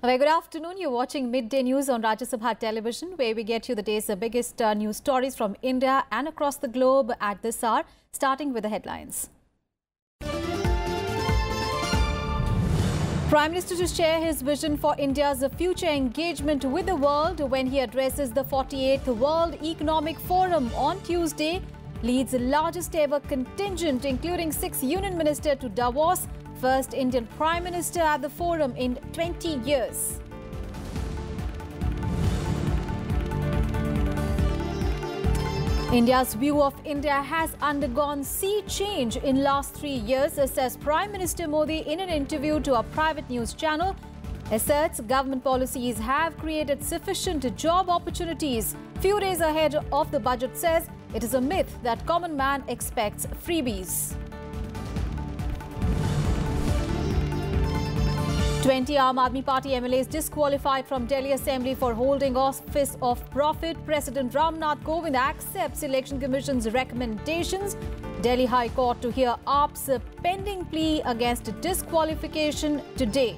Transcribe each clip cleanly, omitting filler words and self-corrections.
A very good afternoon. You're watching Midday News on Rajya Sabha television, where we get you the day's biggest news stories from India and across the globe at this hour, starting with the headlines. Prime Minister to share his vision for India's future engagement with the world when he addresses the 48th World Economic Forum on Tuesday, leads the largest ever contingent, including 6 union ministers, to Davos. First Indian Prime Minister at the forum in 20 years. India's view of India has undergone sea change in last 3 years, says Prime Minister Modi in an interview to a private news channel. Asserts government policies have created sufficient job opportunities. Few days ahead of the budget, says it is a myth that common man expects freebies. 20 Aam Aadmi Party MLAs disqualified from Delhi Assembly for holding office of profit. President Ram Nath Kovind accepts Election Commission's recommendations. Delhi High Court to hear AAP's pending plea against disqualification today.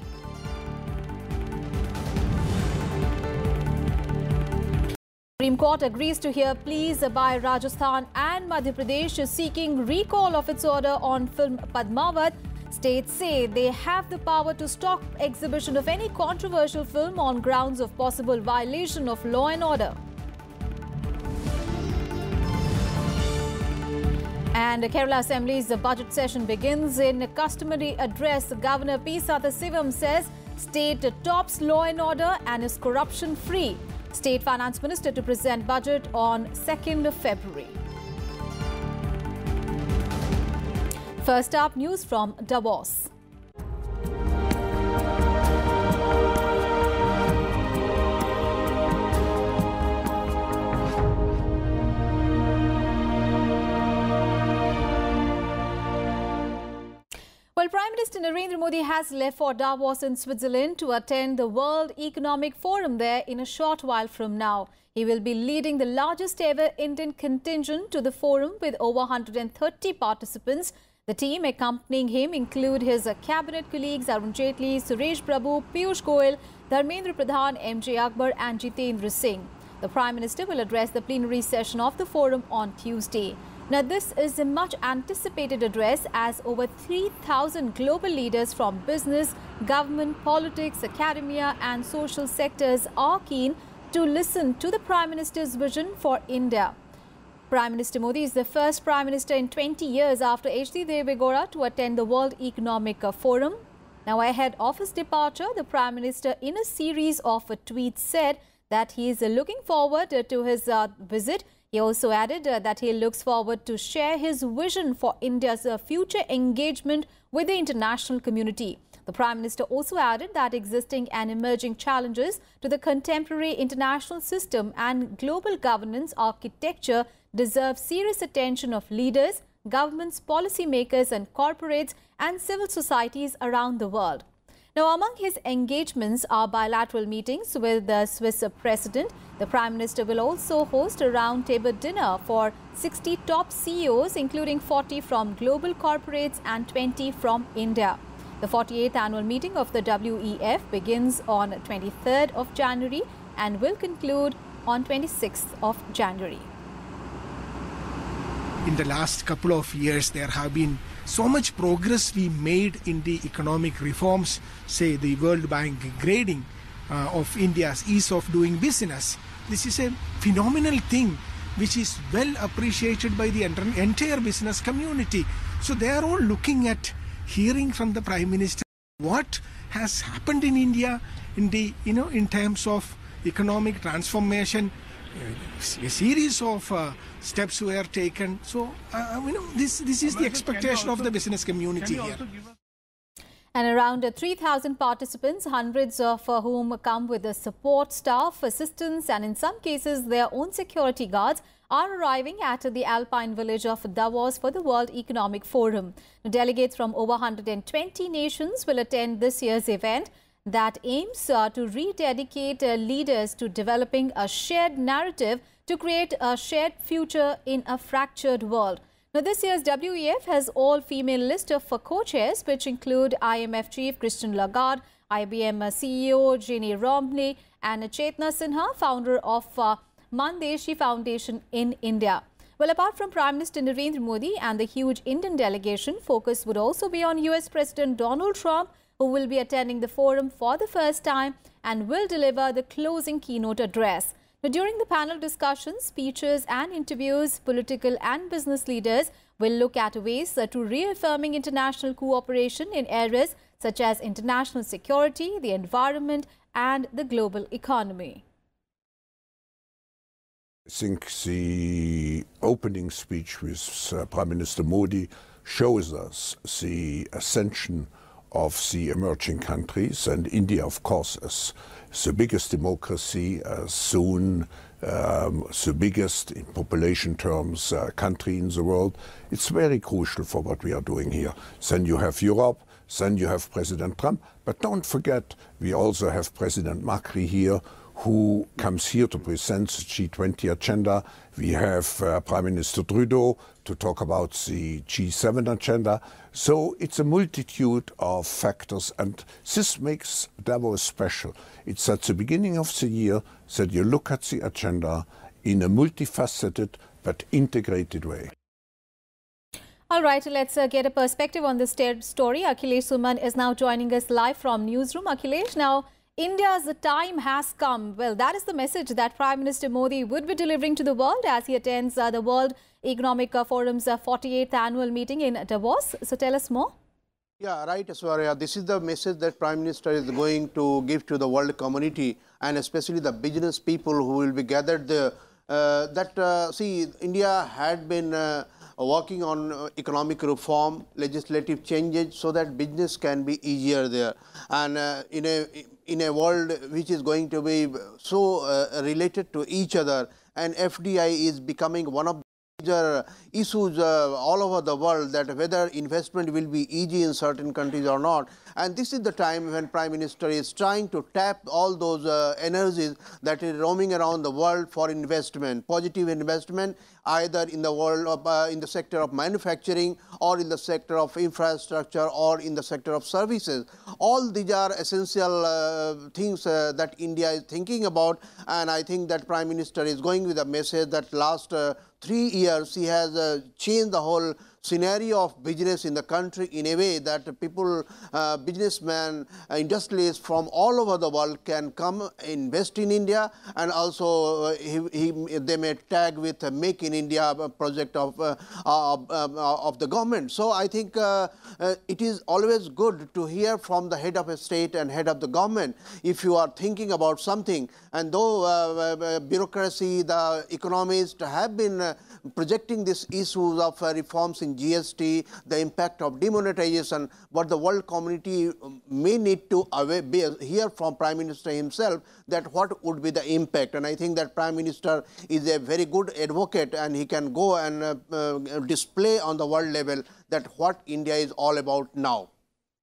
Supreme Court agrees to hear pleas by Rajasthan and Madhya Pradesh seeking recall of its order on film Padmavat. States say they have the power to stop exhibition of any controversial film on grounds of possible violation of law and order. And Kerala Assembly's budget session begins. In a customary address, Governor P. Sathasivam says state tops law and order and is corruption-free. State Finance Minister to present budget on 2nd of February. First up, news from Davos. Well, Prime Minister Narendra Modi has left for Davos in Switzerland to attend the World Economic Forum there in a short while from now. He will be leading the largest ever Indian contingent to the forum with over 130 participants. The team accompanying him include his cabinet colleagues Arun Jaitley, Suresh Prabhu, Piyush Goyal, Dharmendra Pradhan, MJ Akbar and Jitendra Singh. The Prime Minister will address the plenary session of the forum on Tuesday. Now, this is a much anticipated address as over 3,000 global leaders from business, government, politics, academia and social sectors are keen to listen to the Prime Minister's vision for India. Prime Minister Modi is the first Prime Minister in 20 years after H.D. Deve Gowda to attend the World Economic Forum. Now, ahead of his departure, the Prime Minister in a series of tweets said that he is looking forward to his visit. He also added that he looks forward to share his vision for India's future engagement with the international community. The Prime Minister also added that existing and emerging challenges to the contemporary international system and global governance architecture deserve serious attention of leaders, governments, policymakers and corporates and civil societies around the world. Now, among his engagements are bilateral meetings with the Swiss President. The Prime Minister will also host a roundtable dinner for 60 top CEOs, including 40 from global corporates and 20 from India. The 48th annual meeting of the WEF begins on 23rd of January and will conclude on 26th of January. In the last couple of years, there have been so much progress we made in the economic reforms, say the World Bank grading of India's ease of doing business. This is a phenomenal thing which is well appreciated by the entire business community. So they are all looking at hearing from the Prime Minister what has happened in India in the in terms of economic transformation. A series of steps were taken. So, this is the expectation of the business community here. And around 3,000 participants, hundreds of whom come with the support staff, assistants and in some cases their own security guards, are arriving at the alpine village of Davos for the World Economic Forum. Delegates from over 120 nations will attend this year's event that aims to rededicate leaders to developing a shared narrative to create a shared future in a fractured world. Now, this year's WEF has all-female list of co-chairs, which include IMF Chief Christine Lagarde, IBM CEO Ginny Rompney and Chetna Sinha, founder of Mandeshi Foundation in India. Well, apart from Prime Minister Narendra Modi and the huge Indian delegation, focus would also be on US President Donald Trump, who will be attending the forum for the first time and will deliver the closing keynote address. Now, during the panel discussions, speeches and interviews, political and business leaders will look at ways to reaffirming international cooperation in areas such as international security, the environment and the global economy. I think the opening speech with Prime Minister Modi shows us the ascension of the emerging countries, and India, of course, as the biggest democracy, soon the biggest in population terms country in the world. It's very crucial for what we are doing here. Then you have Europe, then you have President Trump, but don't forget we also have President Macri here, who comes here to present the G20 agenda. We have Prime Minister Trudeau to talk about the G7 agenda. So it's a multitude of factors, and this makes Davos special. It's at the beginning of the year that you look at the agenda in a multifaceted but integrated way. All right, let's get a perspective on this story. Akhilesh Suman is now joining us live from Newsroom. Akhilesh, now India's time has come. Well, that is the message that Prime Minister Modi would be delivering to the world as he attends the World Economic Forum's 48th annual meeting in Davos. So tell us more. Yeah, right, Aswarya. This is the message that Prime Minister is going to give to the world community, and especially the business people who will be gathered there. See, India had been working on economic reform, legislative changes, so that business can be easier there. And in a world which is going to be so related to each other, and FDI is becoming one of the major issues all over the world, that whether investment will be easy in certain countries or not. And this is the time when Prime Minister is trying to tap all those energies that is roaming around the world for investment, positive investment, either in the world of, in the sector of manufacturing, or in the sector of infrastructure, or in the sector of services. All these are essential things that India is thinking about, and I think that Prime Minister is going with a message that last 3 years he has changed the whole scenario of business in the country in a way that people, businessmen, industrialists from all over the world can come invest in India, and also they may tag with a Make in India project of the government. So I think it is always good to hear from the head of a state and head of the government if you are thinking about something. And though bureaucracy, the economists have been projecting these issues of reforms in GST, the impact of demonetization, but the world community may need to hear from Prime Minister himself that what would be the impact. And I think that Prime Minister is a very good advocate, and he can go and display on the world level that what India is all about now.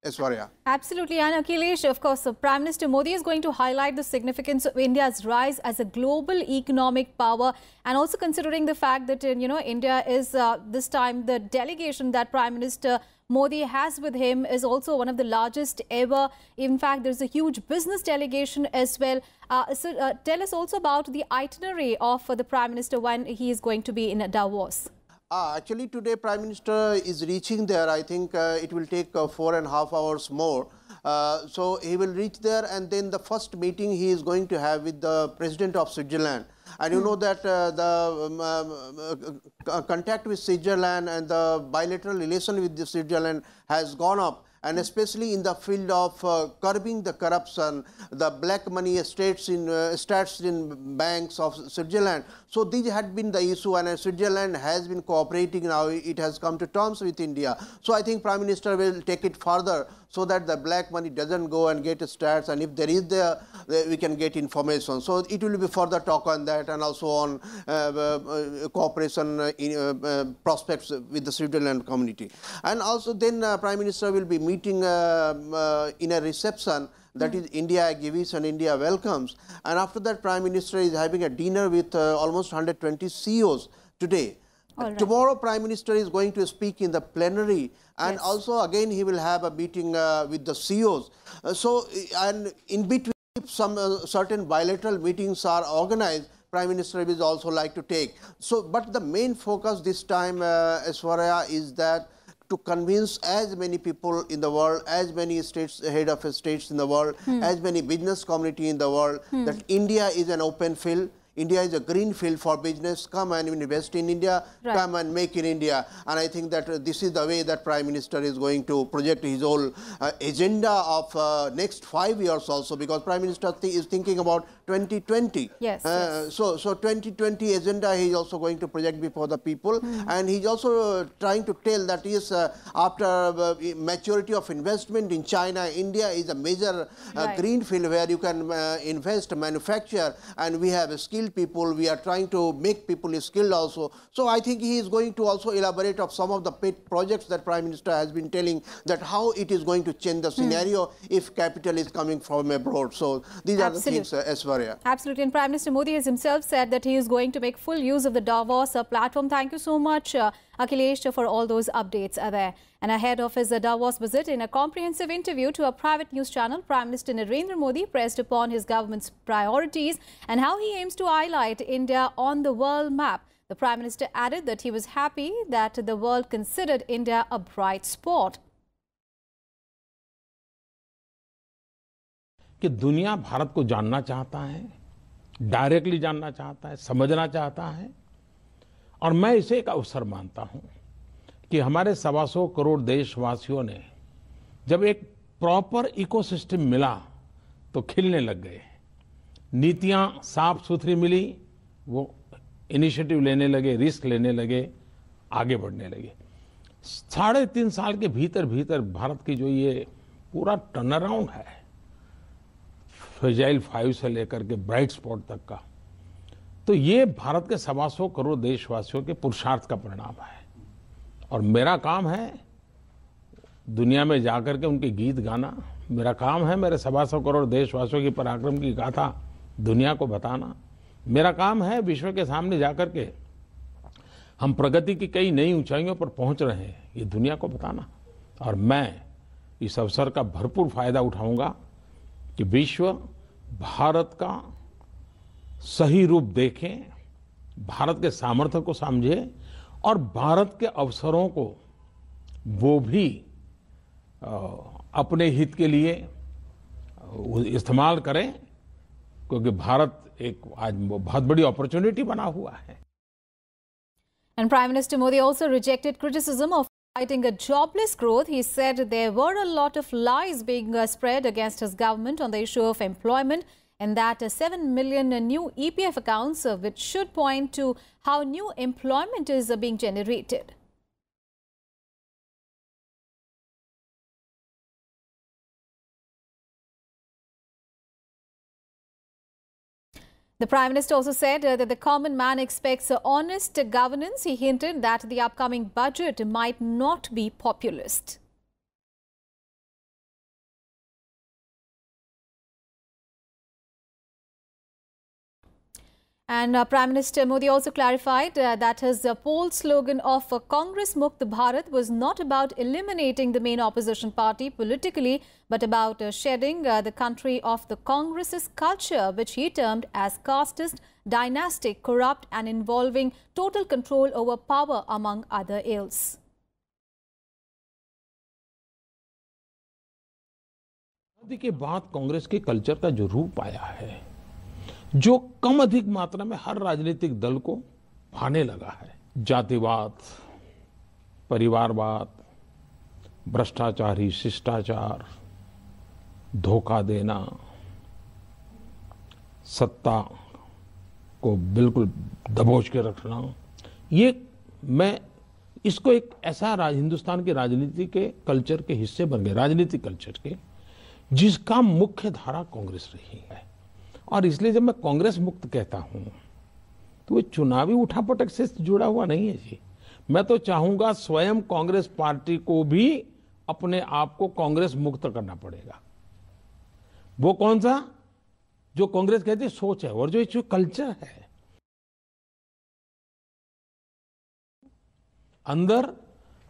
Aswarya. Absolutely. And Akhilesh, of course, Prime Minister Modi is going to highlight the significance of India's rise as a global economic power, and also considering the fact that, India is this time the delegation that Prime Minister Modi has with him is also one of the largest ever. In fact, there's a huge business delegation as well. So tell us also about the itinerary of the Prime Minister when he is going to be in Davos. Actually, today Prime Minister is reaching there. I think it will take 4.5 hours more. So he will reach there, and then the first meeting he is going to have with the President of Switzerland. And you know that the contact with Switzerland and the bilateral relation with Switzerland has gone up. And especially in the field of curbing the corruption, the black money starts in banks of Switzerland. So these had been the issue, and Switzerland has been cooperating now. It has come to terms with India. So I think Prime Minister will take it further so that the black money doesn't go and get starts, and if there is we can get information. So it will be further talk on that, and also on cooperation prospects with the Switzerland community. And also then Prime Minister will be meeting in a reception, that is India Exhibition, India Welcomes. And after that, Prime Minister is having a dinner with almost 120 CEOs today. All right. Tomorrow, Prime Minister is going to speak in the plenary, and also again he will have a meeting with the CEOs. And in between, if some certain bilateral meetings are organized, Prime Minister will also like to take. So, but the main focus this time, Aishwarya, is that to convince as many people in the world, as many states, head of states in the world, as many business community in the world, that India is an open field. India is a green field for business. Come and invest in India. Right. Come and make in India. And I think that this is the way that Prime Minister is going to project his whole agenda of next 5 years also, because Prime Minister is thinking about 2020. Yes. So 2020 agenda he is also going to project before the people, and he's also trying to tell that yes, after maturity of investment in China, India is a major green field where you can invest, manufacture, and we have skilled people. We are trying to make people skilled also. So I think he is going to also elaborate of some of the pet projects that Prime Minister has been telling, that how it is going to change the scenario if capital is coming from abroad. So these are the things, Aishwarya. Absolutely. And Prime Minister Modi has himself said that he is going to make full use of the Davos platform. Thank you so much, Akhilesh, for all those updates there. And ahead of his Davos visit, in a comprehensive interview to a private news channel, Prime Minister Narendra Modi pressed upon his government's priorities and how he aims to highlight India on the world map. The Prime Minister added that he was happy that the world considered India a bright spot. कि दुनिया भारत को जानना चाहता है, directly जानना चाहता है, समझना चाहता है, और मैं इसे एक अवसर मानता हूं कि हमारे 125 करोड़ देशवासियों ने जब एक प्रॉपर इकोसिस्टम मिला तो खिलने लग गए। नीतियां साफ सुथरी मिली, वो इनिशिएटिव लेने लगे, रिस्क लेने लगे, आगे बढ़ने लगे। 3.5 साल के भीतर भीतर भारत की जो ये पूरा टर्न अराउंड है, फ्रेजाइल 5 से लेकर के ब्राइट स्पॉट तक का, तो ये भारत के 125 करोड़ देशवासियों के पुरुषार्थ का परिणाम है। और मेरा काम है दुनिया में जाकर के उनके गीत गाना, मेरा काम है मेरे 125 करोड़ देशवासियों की पराक्रम की गाथा दुनिया को बताना, मेरा काम है विश्व के सामने जाकर के हम प्रगति की कई नई ऊंचाइयों पर पहुंच रहे हैं ये दुनिया को बताना। और मैं इस अवसर का भरपूर फायदा उठाऊंगा कि विश्व भारत का सही रूप देखे, भारत के सामर्थ्य को समझे और भारत के अवसरों को वो भी अपने हित के लिए इस्तेमाल करें, क्योंकि भारत एक आज बहुत बड़ी अपॉर्चुनिटी बना हुआ है। And Prime Minister Modi also rejected criticism of fighting a jobless growth. He said there were a lot of lies being spread against his government on the issue of employment, and that 7 million new EPF accounts, which should point to how new employment is being generated. The Prime Minister also said that the common man expects honest governance. He hinted that the upcoming budget might not be populist. And Prime Minister Modi also clarified that his poll slogan of Congress Mukt Bharat was not about eliminating the main opposition party politically, but about shedding the country of the Congress's culture, which he termed as casteist, dynastic, corrupt and involving total control over power, among other ills. Modi के बाद कांग्रेस के culture का जो रूप आया है, जो कम अधिक मात्रा में हर राजनीतिक दल को भाने लगा है, जातिवाद, परिवारवाद, भ्रष्टाचारी शिष्टाचार, धोखा देना, सत्ता को बिल्कुल दबोच के रखना, ये मैं इसको एक ऐसा हिंदुस्तान की राजनीति के कल्चर के हिस्से बन गए, राजनीतिक कल्चर के, जिसका मुख्य धारा कांग्रेस रही है। और इसलिए जब मैं कांग्रेस मुक्त कहता हूं तो वो चुनावी उठापटक से जुड़ा हुआ नहीं है जी। मैं तो चाहूंगा स्वयं कांग्रेस पार्टी को भी अपने आप को कांग्रेस मुक्त करना पड़ेगा। वो कौन सा? जो कांग्रेस कहती है सोच है, और जो कल्चर है, अंदर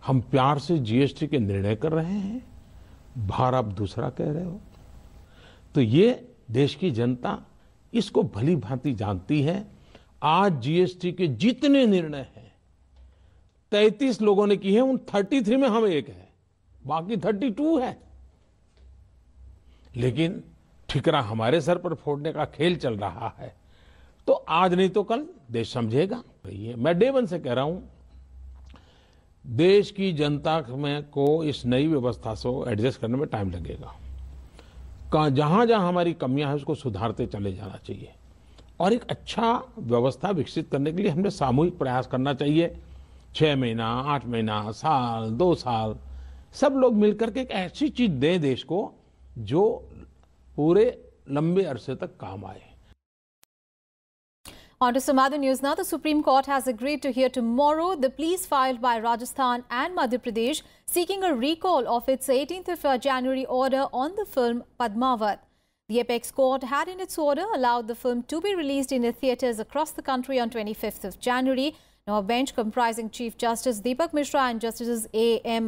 हम प्यार से जीएसटी के निर्णय कर रहे हैं, बाहर आप दूसरा कह रहे हो। तो ये देश की जनता इसको भली भांति जानती है। आज जीएसटी के जितने निर्णय हैं 33 लोगों ने की है, उन 33 में हम एक है, बाकी 32 है। लेकिन ठिकरा हमारे सर पर फोड़ने का खेल चल रहा है। तो आज नहीं तो कल देश समझेगा। मैं डे वन से कह रहा हूं, देश की जनता में को इस नई व्यवस्था से एडजस्ट करने में टाइम लगेगा। जहां जहां हमारी कमियां हैं उसको सुधारते चले जाना चाहिए और एक अच्छा व्यवस्था विकसित करने के लिए हमने सामूहिक प्रयास करना चाहिए। 6 महीना, 8 महीना, साल, 2 साल, सब लोग मिलकर के एक ऐसी चीज दें देश को जो पूरे लंबे अरसे तक काम आए। On to some other news now. The Supreme Court has agreed to hear tomorrow the pleas filed by Rajasthan and Madhya Pradesh seeking a recall of its 18th of January order on the film Padmavat. The apex court had in its order allowed the film to be released in the theatres across the country on 25th of January. Now, a bench comprising Chief Justice Deepak Mishra and Justices A.M.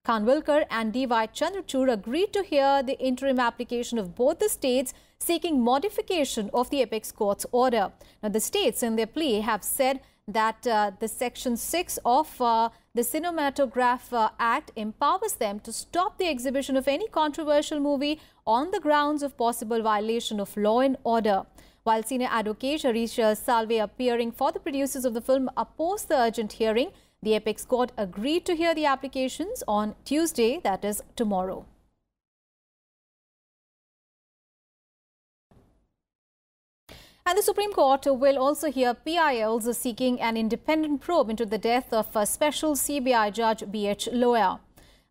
Khanwilkar and D.Y. Chandrachud agreed to hear the interim application of both the states seeking modification of the apex court's order. Now, the states in their plea have said that the Section 6 of the Cinematograph Act empowers them to stop the exhibition of any controversial movie on the grounds of possible violation of law and order. While senior advocate Harish Salve, appearing for the producers of the film, opposed the urgent hearing, the apex court agreed to hear the applications on Tuesday, that is tomorrow. And the Supreme Court will also hear PILs seeking an independent probe into the death of Special CBI Judge B.H. Loya.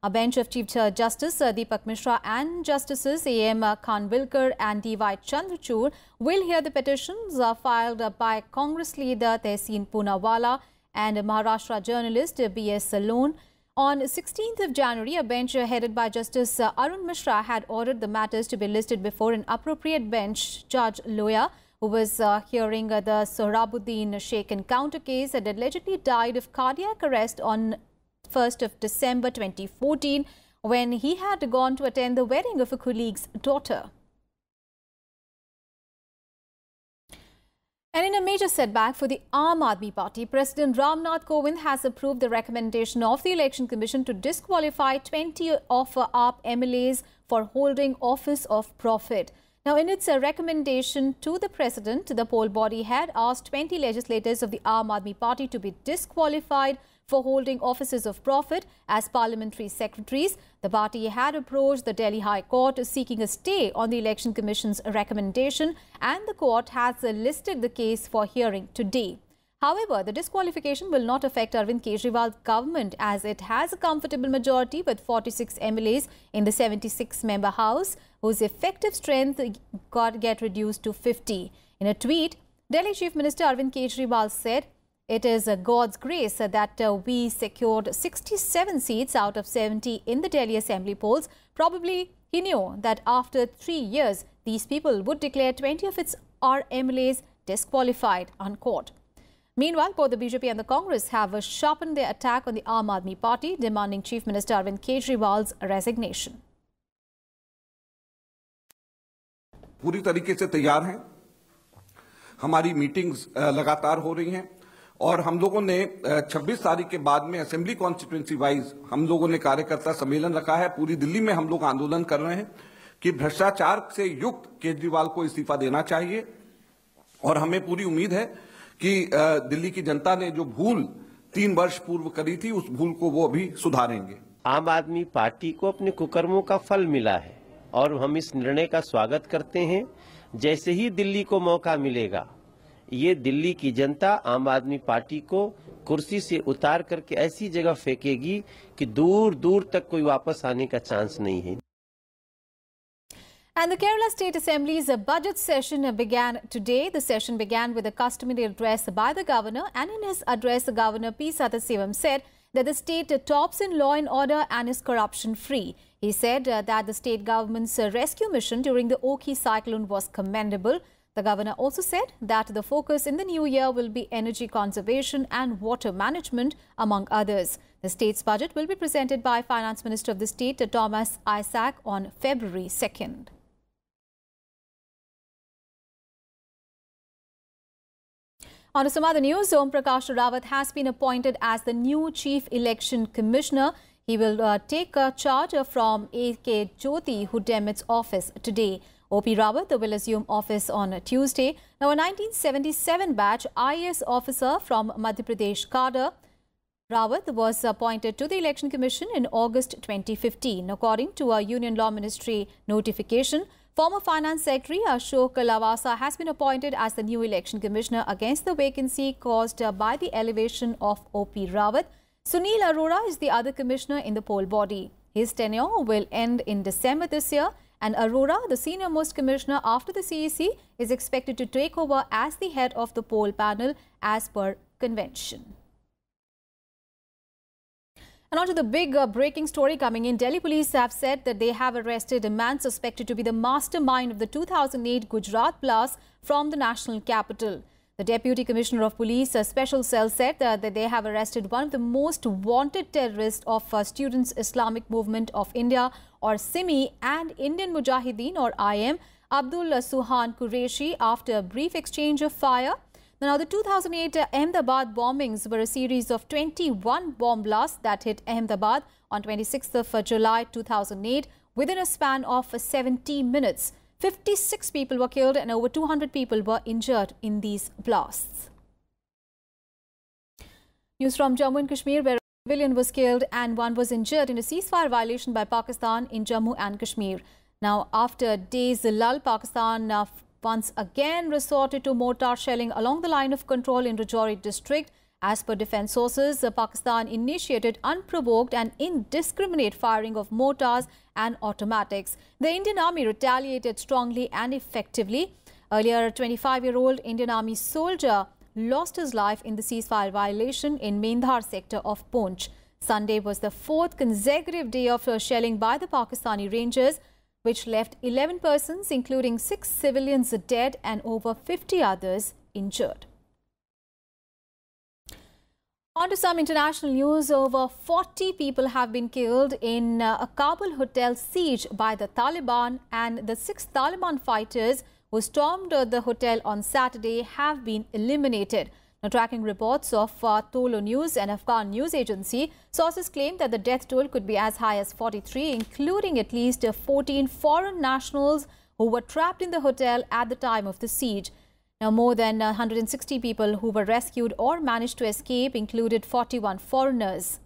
A bench of Chief Justice Deepak Mishra and Justices A.M. Khanwilkar and D.Y. Chandrachud will hear the petitions filed by Congress leader Tehseen Poonawalla and Maharashtra journalist B.S. Salon. On 16th of January, a bench headed by Justice Arun Mishra had ordered the matters to be listed before an appropriate bench. Judge Loya, who was hearing the Sohrabuddin Sheikh encounter case, had allegedly died of cardiac arrest on 1st of December 2014 when he had gone to attend the wedding of a colleague's daughter. And in a major setback for the Aam Aadmi Party, President Ramnath Kovind has approved the recommendation of the Election Commission to disqualify 20 of AAP MLAs for holding office of profit. Now, in its recommendation to the President, the poll body had asked 20 legislators of the Aam Aadmi Party to be disqualified for holding offices of profit as parliamentary secretaries. The party had approached the Delhi High Court seeking a stay on the Election Commission's recommendation, and the court has listed the case for hearing today. However, the disqualification will not affect Arvind Kejriwal's government as it has a comfortable majority with 46 MLAs in the 76-member House, whose effective strength get reduced to 50. In a tweet, Delhi Chief Minister Arvind Kejriwal said, "It is God's grace that we secured 67 seats out of 70 in the Delhi Assembly polls. Probably he knew that after 3 years, these people would declare 20 of its MLAs disqualified," unquote. Meanwhile, both the BJP and the Congress have sharpened their attack on the Aam Aadmi Party, demanding Chief Minister Arvind Kejriwal's resignation. पूरी तरीके से तैयार हैं। हमारी meetings लगातार हो रही हैं और हम लोगों ने 26 तारीख के बाद में असेंबली कॉन्स्टिट्यूंसी वाइज हम लोगों ने कार्यकर्ता सम्मेलन रखा है। पूरी दिल्ली में हम लोग आंदोलन कर रहे हैं कि भ्रष्टाचार से युक्त केजरीवाल को इस्तीफा देना चाहिए और हमें पूरी उम्मीद है कि दिल्ली की जनता ने जो भूल 3 वर्ष पूर्व करी थी उस भूल को वो अभी सुधारेंगे। आम आदमी पार्टी को अपने कुकर्मों का फल मिला है और हम इस निर्णय का स्वागत करते हैं। जैसे ही दिल्ली को मौका मिलेगा, ये दिल्ली की जनता आम आदमी पार्टी को कुर्सी से उतार करके ऐसी जगह फेंकेगी कि दूर दूर तक कोई वापस आने का चांस नहीं है। And the Kerala State Assembly's budget session began today. The session began with a customary address by the governor, and in his address, Governor P. Sathasivam said that the state tops in law and order and is corruption-free. He said that the state government's rescue mission during the Oki cyclone was commendable. The governor also said that the focus in the new year will be energy conservation and water management, among others. The state's budget will be presented by Finance Minister of the state, Thomas Isaac, on February 2nd. On to some other news, Om Prakash Rawat has been appointed as the new Chief Election Commissioner. He will take charge from A.K. Jyoti, who demits office today. O.P. Rawat will assume office on Tuesday. Now, a 1977 batch IAS officer from Madhya Pradesh cadre, Rawat was appointed to the Election Commission in August 2015. According to a Union Law Ministry notification, former Finance Secretary Ashok Lavasa has been appointed as the new Election Commissioner against the vacancy caused by the elevation of O.P. Rawat. Sunil Arora is the other commissioner in the poll body. His tenure will end in December this year, and Arora, the senior-most commissioner after the CEC, is expected to take over as the head of the poll panel as per convention. And on to the big breaking story coming in. Delhi police have said that they have arrested a man suspected to be the mastermind of the 2008 Gujarat blast from the national capital. The Deputy Commissioner of Police, a special cell, said that they have arrested one of the most wanted terrorists of Students' Islamic Movement of India, or SIMI, and Indian Mujahideen, or IM, Abdul Suhan Qureshi, after a brief exchange of fire. Now, the 2008 Ahmedabad bombings were a series of 21 bomb blasts that hit Ahmedabad on 26th of July 2008 within a span of 70 minutes. 56 people were killed and over 200 people were injured in these blasts. News from Jammu and Kashmir, where a civilian was killed and one was injured in a ceasefire violation by Pakistan in Jammu and Kashmir. Now, after days lull, Pakistan once again resorted to mortar shelling along the line of control in Rajouri district. As per defense sources, Pakistan initiated unprovoked and indiscriminate firing of mortars and automatics. The Indian Army retaliated strongly and effectively. Earlier, a 25-year-old Indian Army soldier lost his life in the ceasefire violation in Mendhar sector of Poonch. Sunday was the fourth consecutive day of shelling by the Pakistani Rangers, which left 11 persons, including 6 civilians, dead and over 50 others injured. On to some international news. Over 40 people have been killed in a Kabul hotel siege by the Taliban, and the 6 Taliban fighters who stormed the hotel on Saturday have been eliminated. Now, tracking reports of Tolo News, an Afghan news agency, sources claim that the death toll could be as high as 43, including at least 14 foreign nationals who were trapped in the hotel at the time of the siege. Now, more than 160 people who were rescued or managed to escape, included 41 foreigners.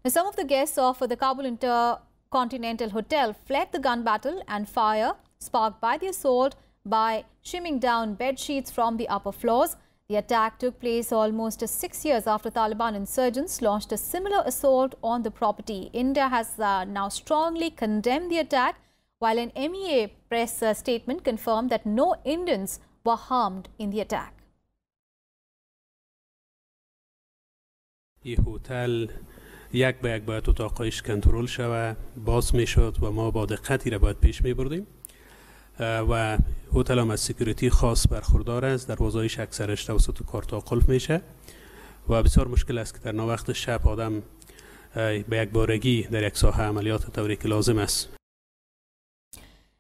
Now, some of the guests of the Kabul Intercontinental Hotel fled the gun battle and fire sparked by the assault by shimming down bed sheets from the upper floors. The attack took place almost 6 years after Taliban insurgents launched a similar assault on the property. India has now strongly condemned the attack, while an MEA press statement confirmed that no Indians were harmed in the attack. این هتل یک به یک باید اتاقایش کنترل شود، باز میشد و ما با دقتی را باید پیش میبردیم و هتل هم از سکیوریتی خاص برخوردار است. دروازه‌ایش اکثرش توسط کارتا قفل میشه و بسیار مشکل است که در وقت شب آدم به یک بارگی در یک ساحه عملیات طوری که لازم است.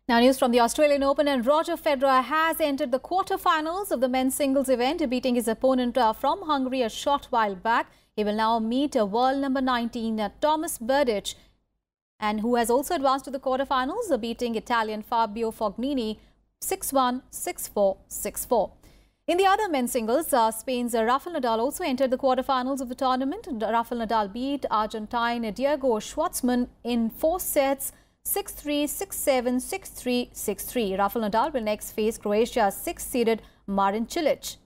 Now, news from the Australian Open, and Roger Federer has entered the quarterfinals of the men's singles event, beating his opponent from Hungary a short while back. He will now meet world number 19 Thomas Berdych, and who has also advanced to the quarterfinals, beating Italian Fabio Fognini 6-1, 6-4, 6-4. In the other men's singles, Spain's Rafael Nadal also entered the quarterfinals of the tournament. Rafael Nadal beat Argentine Diego Schwartzman in 4 sets, 6-3, 6-7, 6-3, 6-3. Rafael Nadal will next face Croatia's 6th-seeded Marin Cilic.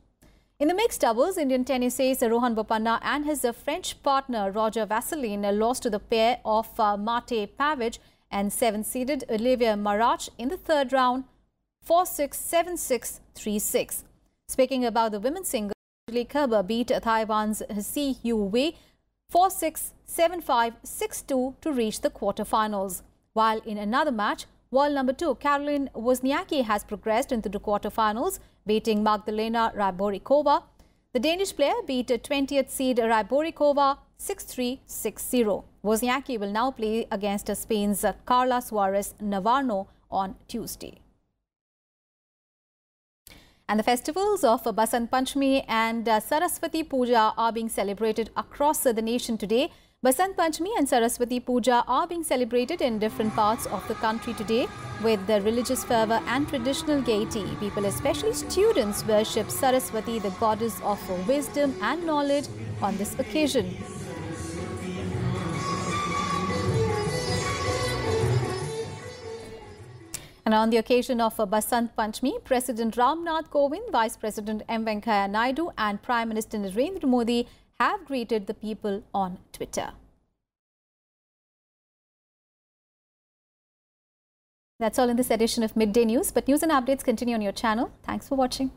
In the mixed doubles, Indian tennis ace Rohan Bopanna and his French partner Roger Vasselin lost to the pair of Mate Pavic and 7th-seeded Olivier Marach in the third round, 4-6, 7-6, 3-6. Speaking about the women's singles, Ashley Kerber beat Taiwan's Si Yu Wei 4-6, 7-5, 6-2 to reach the quarterfinals. While in another match, World number 2 Caroline Wozniacki has progressed into the quarterfinals, beating Magdalena Ryborikova. The Danish player beat 20th seed Ryborikova 6-3, 6-0. Wozniacki will now play against Spain's Carla Suarez Navarro on Tuesday. And the festivals of Basant Panchami and Saraswati Puja are being celebrated across the nation today. Basant Panchami and Saraswati Puja are being celebrated in different parts of the country today with the religious fervour and traditional gaiety. People, especially students, worship Saraswati, the goddess of wisdom and knowledge, on this occasion. And on the occasion of Basant Panchami, President Ramnath Kovind, Vice President M. Venkaiah Naidu and Prime Minister Narendra Modi have greeted the people on Twitter. That's all in this edition of Midday News, but news and updates continue on your channel. Thanks for watching.